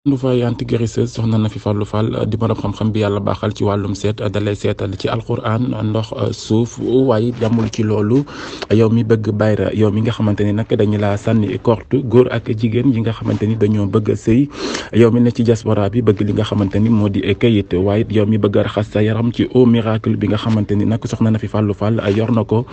lu fay antiguérisseuse soxna na fi Fallou Fall di borom xam-xam bi yàlla baaxal ci wàllum seet dalay seetal ci alquran ndox suuf waaye yamul ci loolu yow mi bëgg bayra yow mi nga xamante ni nag dañu laa sànni korte góor ak jigéen yi nga xamante ni dañoo bëgg a sëy yow mi ne ci diaspora bi bëgg li nga xamante ni moo di kayit waaye yow mi bëgg a raxas sa yaram ci eau miracle bi nga xamante ni nag soxna na fi Fallou Fall yor na ko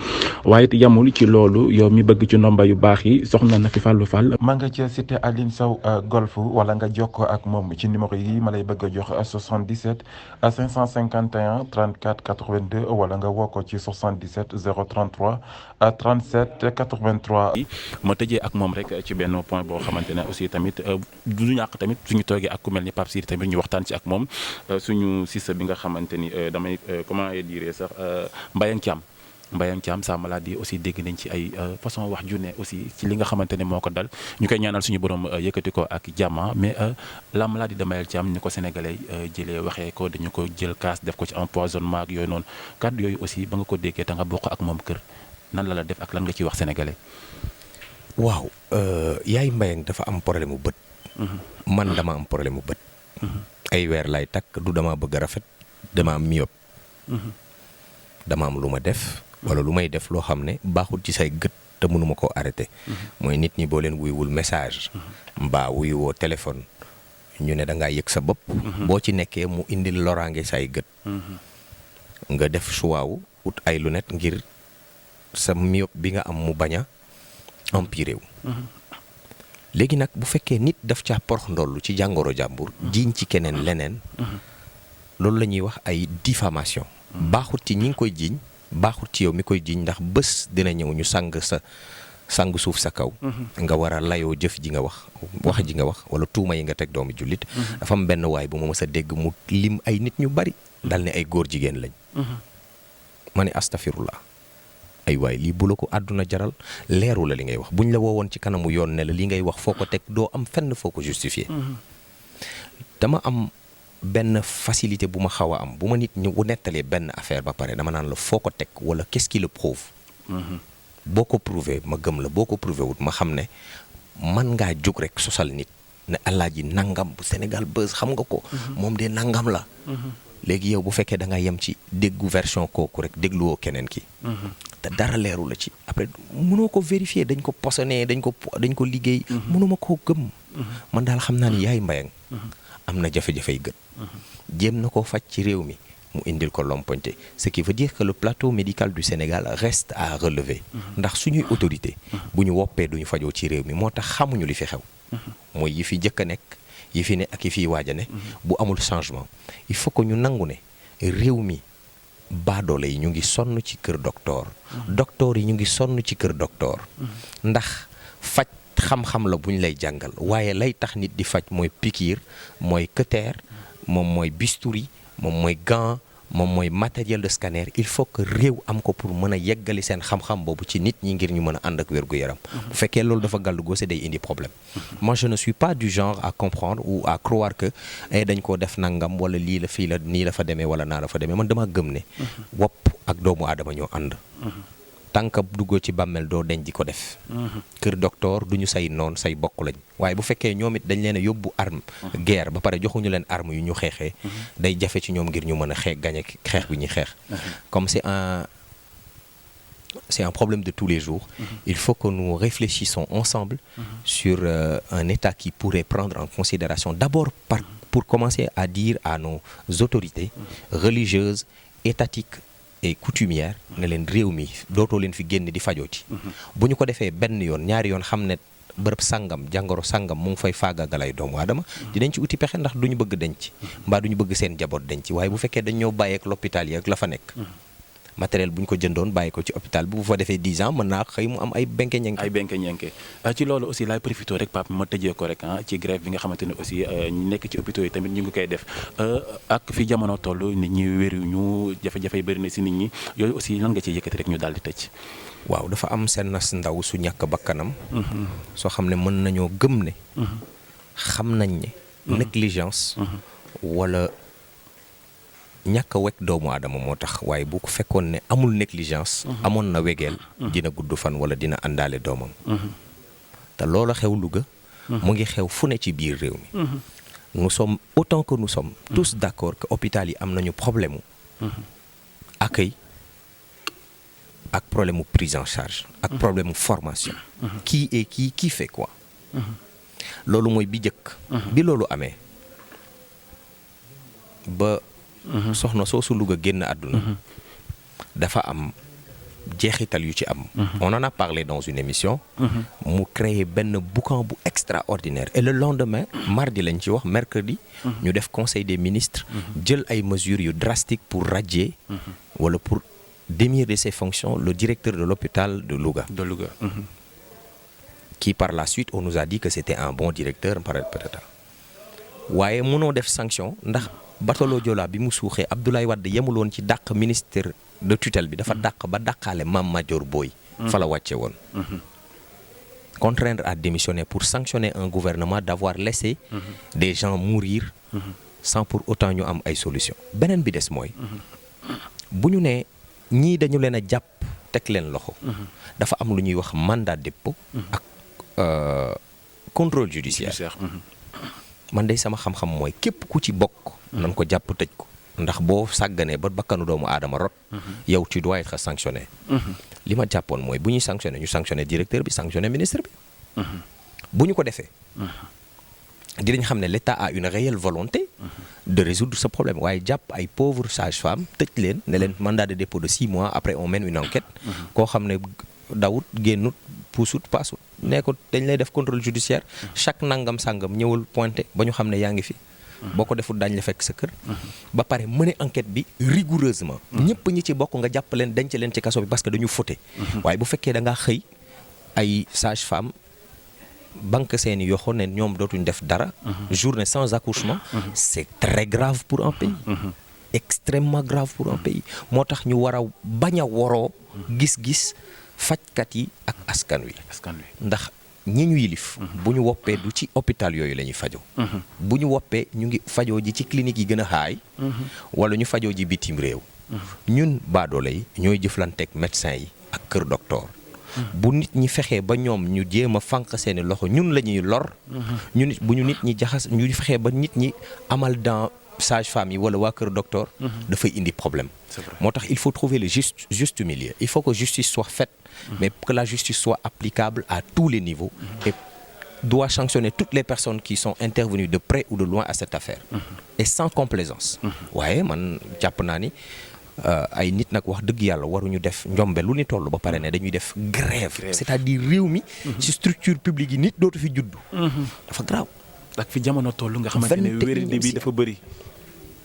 waaye yamul ci loolu yow mi bëgg ci ndomba yu baax yi soxna na fi Fallou Fall ma nga ca cité Aline Sow golf wala nga jokk ak moom ci numéro yi ma lay bëgg a jox 77 551 34 82 wala nga woo ko ci 77 033 37 83. ma tëjee ak moom rek ci benn point boo xamante ne aussi tamit du ñàkk tamit suñu toogee ak ku mel ni Pape Sidi tamit ñu waxtaan ci ak moom suñu sista bi nga xamante ni damay comment dire sax Mbayang Thiam sa maladie aussi dégg nañ ci ay façon wax ju ne aussi ci li nga xamante ne moo ko dal ñu koy ñaanal suñu borom yëkkati ko ak jàmm mais la maladie de Mbayang Thiam ni ko sénégalais jëlee waxee ko dañu ko jël kaas def ko ci empoisonnement ak yooyu noonu kàddu yooyu aussi ba nga ko déggee te nga bokk ak moom kër nan la def ak lan nga ciy wax sénégalais. waaw yaay Mbayang dafa am problème mu bët. man dama am problème mu bët. ay weer lay takk du dama bëgg a rafet dama am myope. dama am lu ma def. wala lu may def loo xam ne baaxul ci say gët te mënuma koo arrêté. mooy nit ñi boo leen wuyuwul message. mbaa wuyuwoo téléphone ñu ne da ngaa yëg sa bopp. boo ci nekkee mu indil loraange say gët. nga def choix wu ut ay lunettes ngir sa myope bi nga am mu bañ a empiré wu. léegi nag bu fekkee nit daf caa porox ndollu ci jàngoro jàmbur. jiiñ ci keneen leneen. loolu la ñuy wax ay diffamation. baaxut ci ñi ngi koy jiiñ. baaxut ci yow mi koy jiiñ ndax bés dina ñëw ñu sang suuf sa kaw. nga war a layoo jëf ji nga wax ji nga wax wala tuuma yi nga teg doomi jullit. dafa am benn waay bu ma mës a dégg mu lim ay nit ñu bari. dal ne ay góor jigéen lañ. ma ne astafirullah ay waay lii bu la ko àdduna jaral leeru la li ngay wax buñ la woowoon ci kanamu yoon ne la li ngay wax foo ko teg doo am fenn foo ko justifier. dama am benn facilité bu ma xaw a am bu ma nit ñu nettalee benn affaire ba pare dama naan la foo ko teg wala qu'est-ce qui le prouve. boo ko prouvé ma gëm la boo ko prouvé wut ma xam ne man ngaa jóg rek sosal nit ne Alaaji nangam bu Sénégal Buzz xam nga ko. moom de nangam la. léegi yow bu fekkee da nga yem ci déggu version kooku rek dégluwoo keneen ki. te dara leeru la ci après mënoo ko vérifier dañ ko posone dañ ko liggéey. mënuma koo gëm. man daal xam naa ni yaay Mbayang am na jafe-jafey gët. jéem na koo faj ci réew mi mu indil ko lompoñte ce qui veut dire que le plateau médical du Sénégal reste à relever. ndax suñuy autorité bu ñu woppee duñu fajoo ci réew mi moo tax xamuñu li fi xew. mooy yi fi jëkk a nekk yi fi ne ak yi fiy waaj a ne. bu amul changement il faut que ñu nangu ne réew mi baadoole yi ñu ngi sonn ci kër docteur. docteur yi ñu ngi sonn ci kër docteur. ndax faj. xam-xam la bu ñu lay jàngal waaye lay tax nit di faj mooy piqûre mooy cutter moom mooy bistouri moom mooy gant moom mooy matériel de scanner il faut que réew am ko pour mën a yeggali seen xam-xam boobu ci nit ñi ngir ñu mën a ànd ak wér-gu-yaram. bu fekkee loolu dafa gàllu goose day indi problème. moi je ne suis pas du genre à comprendre ou à croire que dañ koo def nangam wala lii la fii la nii la fa demee wala naa la fa demee man dama gëm ne. wopp ak doomu aadama ñoo ànd. tànka duggoo ci bàmmeel doo denc di ko def. kër docteur du ñu say noon say bokk lañ waaye bu fekkee ñoom it dañ leen a yóbbu arme guerre ba pare joxuñu leen arme yu ñu xeexee. day jafe ci ñoom ngir ñu mën a gañe xeex bi ñuy xeex. comme c'est un problème de tous les jours. Il faut que nous réfléchissons ensemble sur un État qui pourrait prendre en considération d'abord pour commencer à dire à nos autorités religieuses, étatiques et coutumière ne leen réew mi dootoo leen fi génn di fajoo ci. bu ñu ko defee benn yoon ñaari yoon xam ne bërëb sangam jàngoro sangam mu ngi fay faagaagalay doomu aadama dinañ ci uti pexe ndax du ñu bëgg denc. mbaa du ñu bëgg seen jaboot denc waaye bu fekkee dañ ñoo bàyyeek l'hôpital yi ak la fa nekk. matériel bu ñu ko jëndoon bàyyi ko ci hôpital bi bu fa defee 10 ans mën naa xëy mu am ay benke ñenke ci loolu aussi laay profité rek Pape ma tëjee ko rek ci grève bi nga xamante ne aussi ñu nekk ci hôpitaux yi tamit ñu ngi koy def ak fi jamono toll nit ñi wéruñu jafe-jafe yi bëri na si nit ñi yooyu aussi lan nga ciy yëkkati rek ñu daal di tëj. waaw dafa am seen nas ndaw su ñàkk bakkanam. soo xam ne mën nañoo gëm ne. xam nañ ne. négligence. wala. ñàkk a wekk doomu aadama moo tax waaye bu ko fekkoon ne amul négligence. amoon na wegeel. dina gudd fan wala dina àndaale doomam. te loola xew Louga. mu ngi xew fu ne ci biir réew mi. nous sommes autant que nous sommes tous d'accord que hôpital yi am nañu problème mu accueil ak problème mu prise en charge ak problème mu formation qui est qui fait quoi loolu mooy bi jëkk bi loolu amee ba soxna soosu Louga génn àdduna dafa am jeexital yu ci am. On en a parlé dans une émission. mu créé benn boucan bu extraordinaire et le lendemain mardi lañ ci wax mercredi. ñu def conseil des ministres. jël ay mesures yu drastiques pour radier. wala pour démier de ses fonctions le directeur de l'hôpital de Louga. Qui par la suite on nous a dit que c'était un bon directeur peut-être. waaye mënoo def sanction ndax Batolo Joola bi mu suuxee Abdoulaye Wade yemul woon ci dàq ministère de tutelle bi dafa dàq ba dàqaale Mame Madior Boye fa la wàcce woon. Contraindre à démissionner pour sanctionner un gouvernement d'avoir laissé des gens mourir sans pour autant ñu am ay solutions. beneen bi des mooy bu ñu nee ñii dañu leen a jàpp teg leen loxo dafa am lu ñuy wax mandat de dépôt ak contrôle judiciaire. man de sama xam-xam mooy képp ku ci bokk nan ko jàpp tëj ko ndax boo sàgganee ba bakkanu doomu aadama rot yow tu dois être sanctionné. li ma jàppoon mooy bu ñuy sanctionné ñu sanctionné directeur bi sanctionné ministre bi bu ñu ko defee dinañ xam ne l'État a une réelle volonté de résoudre ce problème waaye jàpp ay pauvres sages-femmes tëj leen ne leen mandat de dépôt de 6 mois après on mène une enquête koo xam ne dawut génnut puusut paasut nee ko dañ lay def contrôle judiciaire chaque nangam sàngam ñëwal pointé ba ñu xam ne yaa ngi fi boo ko defut daañu la fekk sa kër ba pare mener enquête bi rigoureusement ñëpp ñi ci bokk nga jàpp leen denc leen ci kaso bi parce que dañu fauté waaye bu fekkee da ngaa xëy ay sage-femme banque seeni yoxo ne ñoom dootuñ def dara journée sans accouchement c'est très grave pour un pays extrêmement grave pour un pays moo tax ñu war a bañ a woroo gis-gis fajkat yi ak askan wi ndax ñi ñu yilif bu ñu woppee du ci hôpital yooyu la ñuy fajoo bu ñu woppee ñu ngi fajoo ji ci clinique yi gën a xaay wala ñu fajoo ji bitim réew ñun baadoole yi ñooy jëflanteeg médecin yi ak kër docteur bu nit ñi fexee ba ñoom ñu jéem a fànq seeni loxo ñun la ñuy lor ñu nit bu ñu nit ñi jaxas ñu fexee ba nit ñi amal dans sage-femme yi wala waa kër docteur dafay indi problème moo tax il faut trouver le juste milieu il faut que justice soit faite mais que la justice soit applicable à tous les niveaux et doit sanctionner toutes les personnes qui sont intervenues de près ou de loin à cette affaire et sans complaisance waaye man jàpp naa ni ay nit nag wax dëgg yàlla waruñu def njombe lu ni toll ba pare ne dañuy def grève c'est-à-dire réew mi ci structure publique yi nit dootu fi juddu dafa grave ak fi jamono toll nga xamante ne wéradi bi dafa bëri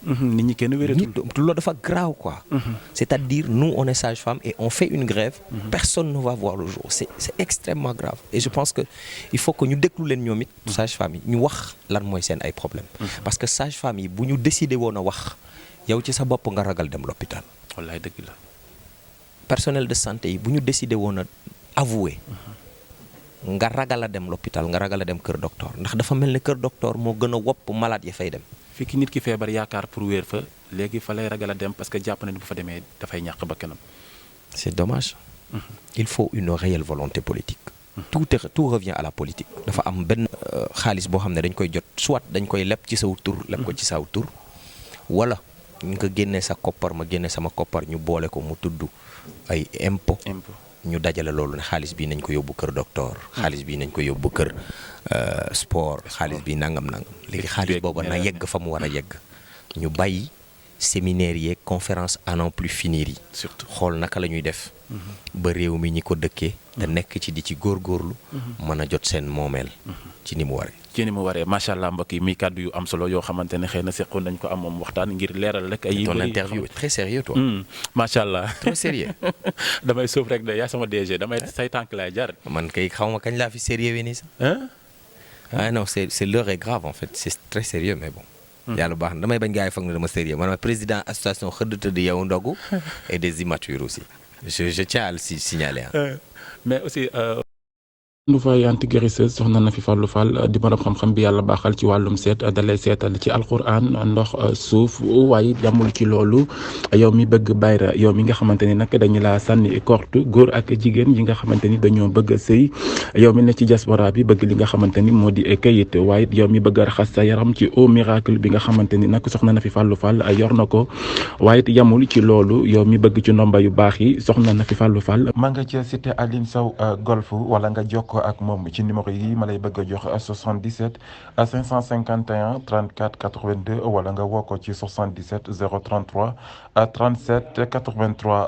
nit ñi kenn wératul loolu dafa grave quoi c'est-à-dire nous on est sage-femme et on fait une grève personne ne va voir le jour c'est extrêmement grave et je pense que il faut que ñu déglu leen ñoom it sage-femme yi ñu wax lan mooy seen ay problème parce que sage-femme yi bu ñu décidé woon a wax yow ci sa bopp nga ragal dem l'hôpital wallaay dëgg la personnel de santé yi bu ñu décidé woon a avouer nga ragal a dem l'hôpital nga ragal a dem kër docteur ndax dafa mel ne kër docteur moo gën a wopp malade ya fay dem fi ki nit ki feebar yaakaar pour wéer fa léegi fa lay ragal a dem parce que jàpp na ni bu fa demee dafay ñàkk bakkanam c'est dommage il faut une réelle volonté politique tout revient à la politique dafa am benn xaalis boo xam ne dañ koy jot soit dañ koy leb ci saw tur leb ko ci saw tur wala ñu ko génnee sa koppar ma génne sama koppar ñu boole ko mu tudd ay impôt ñu dajale loolu ne xaalis bi nañ ko yóbbu kër docteur xaalis bi nañ ko yóbbu kër sport xaalis bi nangam léegi xaalis booba na yegg fa mu war a yegg ñu bàyyi séminaire yeeg conférence à n'en plus finir yi surtout xool naka la ñuy def ba réew mi ñi ko dëkkee te nekk ci di ci góorgóorlu mën a jot seen moomeel ci ni mu waree macha allah mbokk yi muy kàddu yu am solo yoo xamante ne xëy na seqoon nañ ko am moom waxtaan ngir leeral rek ay ton interview est très sérieux toi macha allah très sérieux damay sóob rek de yaa sama DG damay say tànk laay jar man kay xaw ma kañ laa fi sérieux nii sax ah non c'est l'heure est grave en fait c'est très sérieux mais bon yàlla baax na damay bañ gars yi foog na dama sérieux man président association xëdd tëdd yow ndogu et des immatures aussi je tiens à le signaler mais aussi lu fay antiguérisseuse soxna na fi Fallou Fall di borom xam-xam bi yàlla baaxal ci wàllum seet dalay seetal ci alquran ndox suuf waaye yamul ci loolu yow mi bëgg bayra yow mi nga xamante ni nag dañu laa sànni korte góor ak jigéen yi nga xamante ni dañoo bëgg a sëy yow mi ne ci diaspora bi bëgg li nga xamante ni moo di kayit waaye yow mi bëgg a raxas sa yaram ci eau miracle bi nga xamante ni nag soxna na fi Fallou Fall yor na ko waaye yamul ci loolu yow mi bëgg ci ndomba yu baax yi soxna na fi Fallou Fall ma nga ca cité Aline Sow golf wala nga jokk ak moom ci numéro yi ma lay bëgg a jox 77 551 34 82 wala nga woo ko ci 77 033 37 83